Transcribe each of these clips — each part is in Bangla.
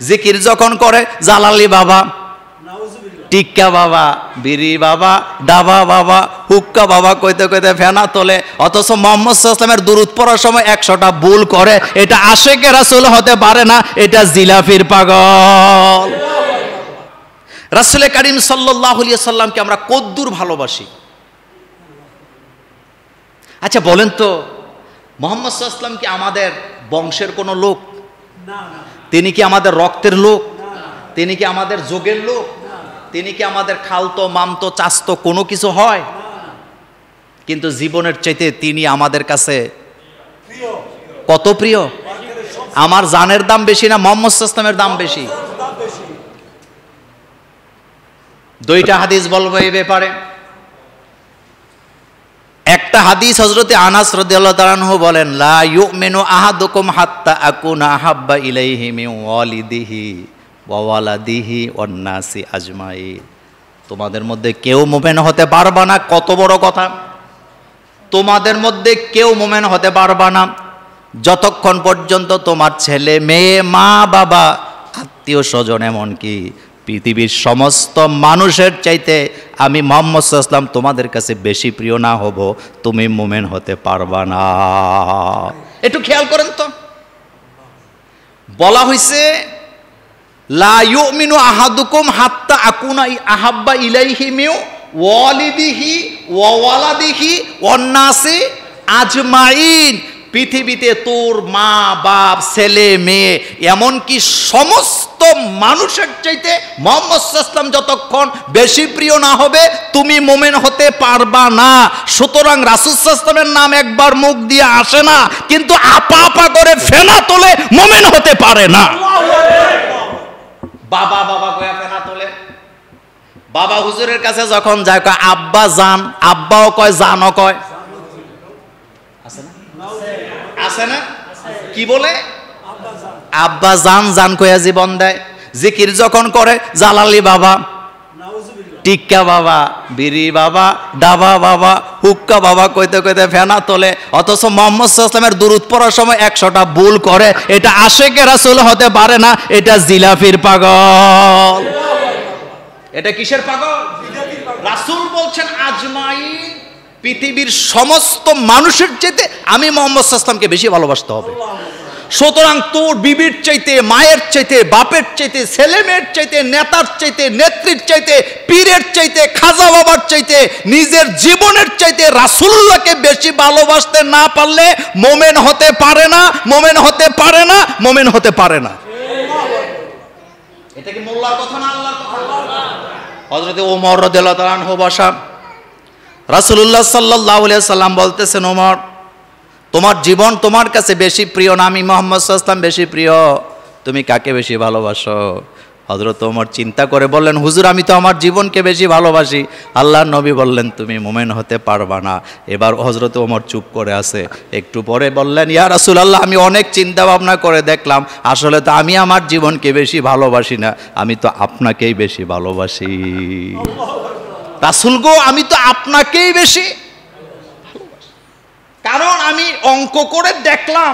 জিকির যখন করে জালালি বাবা, টিক্কা বাবা, বিড়ি বাবা, ডাবা বাবা, হুক্কা বাবা কইতে কইতে ফেনা তোলে, অথচ মুহাম্মদ সাল্লাল্লাহু আলাইহি ওয়াসাল্লামের দুরূদ পড়ার সময় 100টা ভুল করে। এটা আশেকে রাসূল হতে পারে না, এটা জিলাফির পাগল। রাসূল করিম সাল্লাল্লাহু আলাইহি ওয়াসাল্লামকে আমরা কদ্দুর ভালোবাসি। আচ্ছা বলেন তো, মুহাম্মদ সাল্লাল্লাহু আলাইহি ওয়াসাল্লাম কি আমাদের বংশের কোনো লোক? তিনি কি আমাদের রক্তের লোক? তিনি কি আমাদের যোগের লোক? তিনি কি আমাদের খালতো মামতো চাচতো কোনো কিছু হয়? কিন্তু জীবনের চাইতে তিনি আমাদের কাছে কত প্রিয়। আমার জানের দাম বেশি না মুহাম্মদ সাল্লাল্লাহু আলাইহি ওয়াসাল্লামের দাম বেশি? দুইটা হাদিস বলবো এই ব্যাপারে। একটা হাদিস হযরতে আনাস রাদিয়াল্লাহু তাআলা আনহু বলেন, লা ইউমিনু আহাদুকুম হাত্তা আকুনা আহাব্বা ইলাইহি মিন ওয়ালিদিহি ওয়া ওয়ালাদিহি ওয়ান নাসি আজমাইন। তোমাদের মধ্যে কেউ মুমিন হতে পারবা না, কত বড় কথা। তোমাদের মধ্যে কেউ মুমিন হতে পারবা না যতক্ষণ পর্যন্ত তোমার ছেলে মেয়ে মা বাবা আত্মীয় স্বজন এমনকি পৃথিবীর সমস্ত মানুষের চাইতে আমি মুহাম্মদ সাল্লাল্লাহু আলাইহি ওয়াসাল্লাম তোমাদের কাছে বেশি প্রিয় না হব, তুমি মুমিন হতে পারবা না। একটু খেয়াল করেন তো, বলা হয়েছে লা ইউমিনু আহাদুকুম হাত্তা আকুনা আহাব্বা ইলাইহি মিন ওয়ালিদিহি ওয়া ওয়ালাদিহি ওয়ান নাসি আজমাইন। পৃথিবীতে তোর মা বাপ ছেলে মেয়ে এমনকি সমস্ত মানুষের চাইতে মুহাম্মদ সাল্লাল্লাহু আলাইহি ওয়াসাল্লাম যতক্ষণ বেশি প্রিয় না হবে তুমি মুমিন হতে পারবা না। সুতরাং রাসূল সাল্লাল্লাহু আলাইহি ওয়াসাল্লামের নাম একবার মুখ দিয়ে আসে না, কিন্তু আপা আপা করে ফেনা তোলে, মুমিন হতে পারে না। বাবা বাবা কয়া ফেনা তোলে। বাবা হুজুরের কাছে যখন যায় কয় আব্বা জান, আব্বাও কয় জানও কয়, আছে না? আছে না? কি বলে? আব্বা জান জান কয়া জীবন দেয়। জিকির যখন করে জালালি বাবা, টিক্কা বাবা, বিড়ি বাবা, ডাবা বাবা, হুক্কা বাবা কইতে কইতে ফেনা তোলে, অথচ মুহাম্মদ সাল্লাল্লাহু আলাইহি ওয়াসাল্লামের দুরূদ পড়ার সময় 100টা ভুল করে। এটা আশেকে রাসূল হতে পারে না, এটা জিলাফির পাগল। এটা কিসের পাগল? রাসূল বলছেন আজমাইন, পৃথিবীর সমস্ত মানুষের চাইতে আমি মুহাম্মদ সাল্লাল্লাহু আলাইহি ওয়াসাল্লামকে বেশি ভালোবাসতে হবে। সুতরাং তোর বিবির চাইতে, মায়ের চাইতে, বাপের চাইতে, ছেলে মেয়ের চাইতে, নেতার চাইতে, নেত্রীর চাইতে, পীরের চাইতে, খাজা বাবার চাইতে, নিজের জীবনের চাইতে রাসূলুল্লাহকে বেশি ভালোবাসতে না পারলে মুমিন হতে পারে না, মুমিন হতে পারে না, মুমিন হতে পারে না। এটা কি মোল্লার কথা না আল্লাহর কথা? হযরতে ওমর রাদিয়াল্লাহু তাআলা আনহু বসা, রাসূলুল্লাহ সাল্লাল্লাহু আলাইহি ওয়াসাল্লাম বলতেছেন, ওমর তোমার জীবন তোমার কাছে বেশি প্রিয় না আমি মুহাম্মদ সাল্লাল্লাহু আলাইহি ওয়াসাল্লাম বেশি প্রিয়, তুমি কাকে বেশি ভালোবাসো? হযরত ওমর চিন্তা করে বললেন, হুজুর আমি তো আমার জীবনকে বেশি ভালোবাসি। আল্লাহর নবী বললেন তুমি মুমিন হতে পারবা না। এবার হযরত ওমর চুপ করে আছে। একটু পরে বললেন, ইয়া রাসূলুল্লাহ আমি অনেক চিন্তা ভাবনা করে দেখলাম, আসলে তো আমি আমার জীবনকে বেশি ভালোবাসি না, আমি তো আপনাকেই বেশি ভালোবাসি। রাসূল গো আমি তো আপনাকেই বেশি, কারণ আমি অঙ্ক করে দেখলাম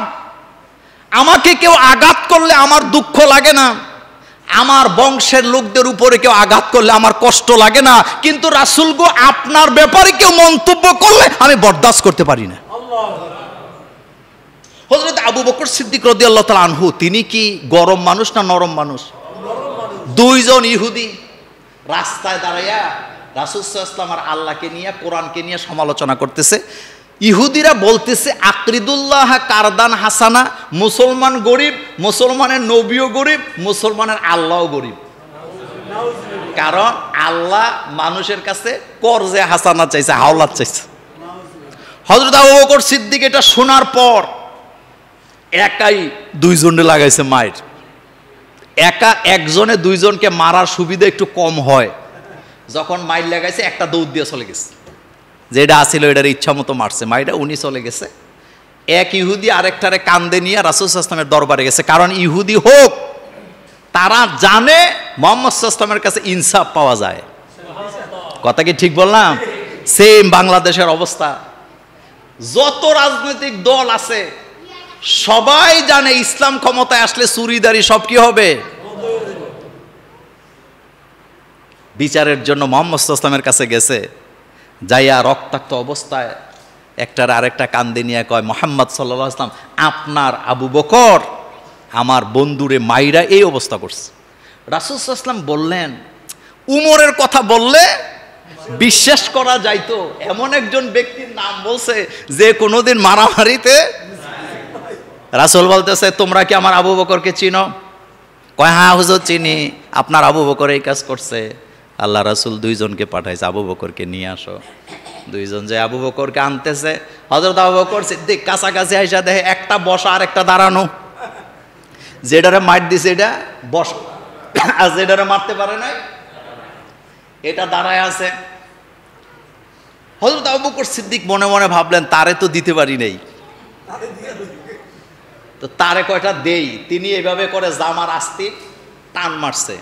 আমাকে কেউ আঘাত করলে আমার দুঃখ লাগে না, আমার বংশের লোকদের উপরে কেউ আঘাত করলে আমার কষ্ট লাগে না, কিন্তু রাসূল গো আপনার ব্যাপারে কেউ মন্তব্য করলে আমি বরদাস্ত করতে পারি না। হযরত আবু বকর সিদ্দিক রাদিয়াল্লাহু তাআলা আনহু তিনি কি গরম মানুষ না নরম মানুষ? দুইজন ইহুদি রাস্তায় দাঁড়াইয়া রাসূল সাল্লাল্লাহু আলাইহি ওয়াসাল্লাম আর আল্লাহকে নিয়ে কোরআনকে নিয়ে সমালোচনা করতেছে। ইহুদিরা বলতেছে আকরিদুল্লাহ কারদান হাসানা, মুসলমান গরিব, মুসলমানের নবীও গরিব, মুসলমানের আল্লাহও গরিব। কারণ আল্লাহ মানুষের কাছে করজে হাসানা চাইছে, হাওলাত চাইছে। হযরত আবু বকর সিদ্দিক এটা শোনার পর একাই দুইজনে লাগাইছে মায়ের। একা একজনে দুইজনকে মারার সুবিধা একটু কম হয়, যখন মাইর লাগাইছে একটা দৌড় দিয়ে চলে গেছে, যেটা আসিল এটার ইচ্ছা মতো মারছে, মাইরা উনি চলে গেছে। এক ইহুদি আরেকটারে কান্দে নিয়ে রাসূল সাল্লাল্লাহু আলাইহি ওয়াসাল্লামের দরবারে গেছে। কারণ ইহুদি হোক, তারা জানে মুহাম্মদ সাল্লাল্লাহু আলাইহি ওয়াসাল্লামের কাছে ইনসাফ পাওয়া যায়। কথা কি ঠিক বললাম? সেম বাংলাদেশের অবস্থা। যত রাজনৈতিক দল আছে সবাই জানে ইসলাম ক্ষমতায় আসলে চুরিদারি সব কি হবে। বিচারের জন্য মুহাম্মদ সাল্লাল্লাহু আলাইহি ওয়াসাল্লামের কাছে গেছে, যাইয়া রক্তাক্ত অবস্থায় একটার আরেকটা কান্দে নিয়ে কয়, মুহাম্মদ সাল্লাল্লাহু আলাইহি ওয়াসাল্লাম, আপনার আবু বকর আমার বন্ধুরে মাইরা এই অবস্থা করছে। রাসূল সাল্লাল্লাহু আলাইহি ওয়াসাল্লাম বললেন, উমরের কথা বললে বিশ্বাস করা যাইতো, এমন একজন ব্যক্তির নাম বলছে যে কোনোদিন মারামারিতে। রাসূল বলতেছে, তোমরা কি আমার আবু বকরকে চিনো? কয়, হ্যাঁ হুজুর চিনি, আপনার আবু বকর এই কাজ করছে। আল্লাহ রাসূল দুইজনকে পাঠাইছে, আবু বকরকে নিয়ে আসো। দুইজন যে আবু বকরকে আনতেছে, হযরত আবু বকর সিদ্দিক কাছাকাছি আইসা দেখে একটা বসা আর একটা দাঁড়ানো। যেটারে মার দিছে এটা বস, আর যেটারে মারতে পারে নাই এটা দাঁড়ায় আছে। হযরত আবু বকর সিদ্দিক মনে মনে ভাবলেন, তারে তো দিতে পারি নাই, তো তারে কয়টা দেই। তিনি এভাবে করে জামার আস্তি টান মারছে,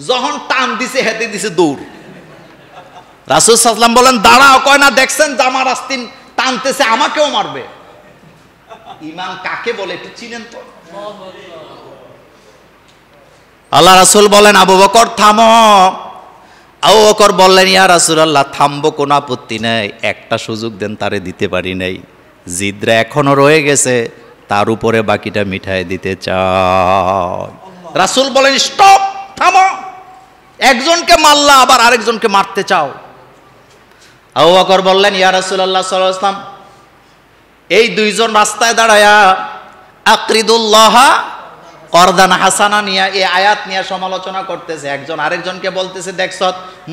যখন টান দিছে হেতে দিছে দৌড়। রাসূল সাল্লাল্লাহু আলাইহি ওয়াসাল্লাম বলেন, দাঁড়াও। কয় না, দেখছেন জামার আস্তিন টানতেছে, আমাকেও মারবে। ঈমান কাকে বলে একটু চিনেন তো? আল্লাহ রাসূল বলেন, আবু বকর থামো। আবু বকর বললেন, ইয়া রাসূলুল্লাহ, থামবো, কোনো আপত্তি নাই, একটা সুযোগ দেন, তারে দিতে পারি নাই, জিদরা এখনো রয়ে গেছে, তার উপরে বাকিটা মিঠাই দিতে চাই। রাসূল বলেন, স্টপ, থামো, একজনকে মারলা আবার আরেকজনকে মারতে চাও। আবু বকর বললেন, ইয়া রাসূলুল্লাহ সাল্লাল্লাহু আলাইহি ওয়াসাল্লাম, এই দুইজন রাস্তায় দাঁড়ায়া আকরিদুল্লাহ করদান হাসানা নিয়ে এই আয়াত নিয়ে সমালোচনা করতেছে। একজন আরেকজনকে বলতেছে, দেখছ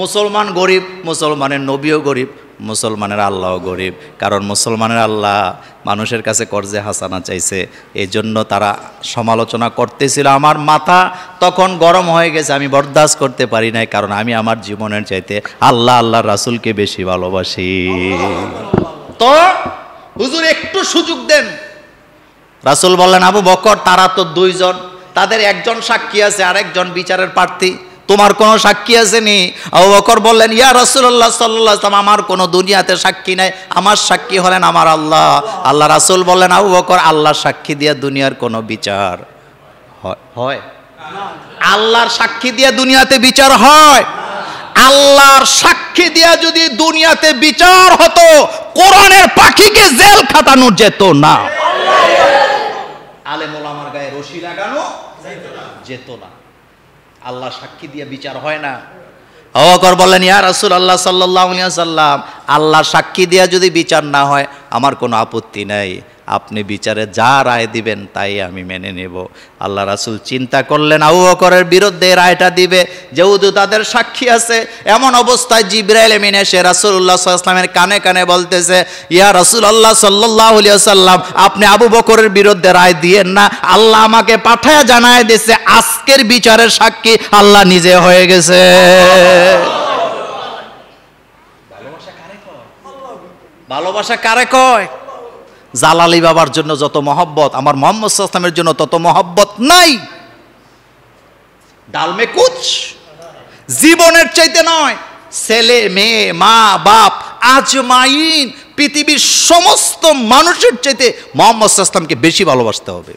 মুসলমান গরিব, মুসলমানের নবীও গরিব, মুসলমানের আল্লাহও গরিব, কারণ মুসলমানের আল্লাহ মানুষের কাছে কর্জে হাসানা চাইছে, এই জন্য তারা সমালোচনা করতেছিল। আমার মাথা তখন গরম হয়ে গেছে, আমি বরদাস্ত করতে পারি নাই, কারণ আমি আমার জীবনের চাইতে আল্লাহ আল্লাহর রাসূলকে বেশি ভালোবাসি। তো হুজুর একটু সুযোগ দেন। রাসূল বললেন, আবু বকর, তারা তো দুইজন, তাদের একজন সাক্ষী আছে, আরেকজন বিচারের প্রার্থী, তোমার কোনো সাক্ষী আছে নি? আবু বকর বললেন, ইয়া রাসূলুল্লাহ সাল্লাল্লাহু আলাইহি ওয়াসাল্লাম, আমার কোনো দুনিয়াতে সাক্ষী নাই, আমার সাক্ষী হলেন আমার আল্লাহ। আল্লাহ রাসূল বললেন, আবু বকর, আল্লাহর সাক্ষী দিয়ে দুনিয়ার কোনো বিচার হয়? আল্লাহর সাক্ষী দিয়ে দুনিয়াতে বিচার হয়? আল্লাহর সাক্ষী দিয়া যদি দুনিয়াতে বিচার হতো, কোরআনের পাখিকে জেল খাটানো যেত না, আলেম ওলামার গায়ে রশি লাগানো যেত না। আল্লাহ সাক্ষী দিয়ে বিচার হয় না। আবু বকর বললেন, ইয়া রাসূলুল্লাহ সাল্লাল্লাহু আলাইহি ওয়াসাল্লাম, আল্লাহ সাক্ষী দিয়া যদি বিচার না হয় আমার কোনো আপত্তি নাই, আপনি বিচারে যা রায় দিবেন তাই আমি মেনে নেব। আল্লাহ রাসূল চিন্তা করলেন আবু বকরের বিরুদ্ধে রায়টা দিবে, যেহেতু তাদের সাক্ষী আছে। এমন অবস্থায় জিবরাইল আমিন এসে রাসূলুল্লাহ সাল্লাল্লাহু আলাইহি ওয়াসাল্লামের কানে কানে বলতেছে, ইয়া রাসূলুল্লাহ সাল্লাল্লাহু আলাইহি ওয়াসাল্লাম, আপনি আবু বকরের বিরুদ্ধে রায় দিয়েন না, আল্লাহ আমাকে পাঠায় জানায় দিয়েছে আজকের বিচারের সাক্ষী আল্লাহ নিজে হয়ে গেছে। ভালোবাসা কারে কয়? জালালি বাবার জন্য যত মহব্বত, আমার মুহাম্মদ সাল্লাল্লাহু আলাইহি ওয়াসাল্লামের জন্য তত মহব্বত নাই। ডালমে কুচ, জীবনের চাইতে নয়, ছেলে মেয়ে মা বাপ আজমাইন, পৃথিবীর সমস্ত মানুষের চাইতে মুহাম্মদ সাল্লাল্লাহু আলাইহি ওয়াসাল্লামকে বেশি ভালোবাসতে হবে।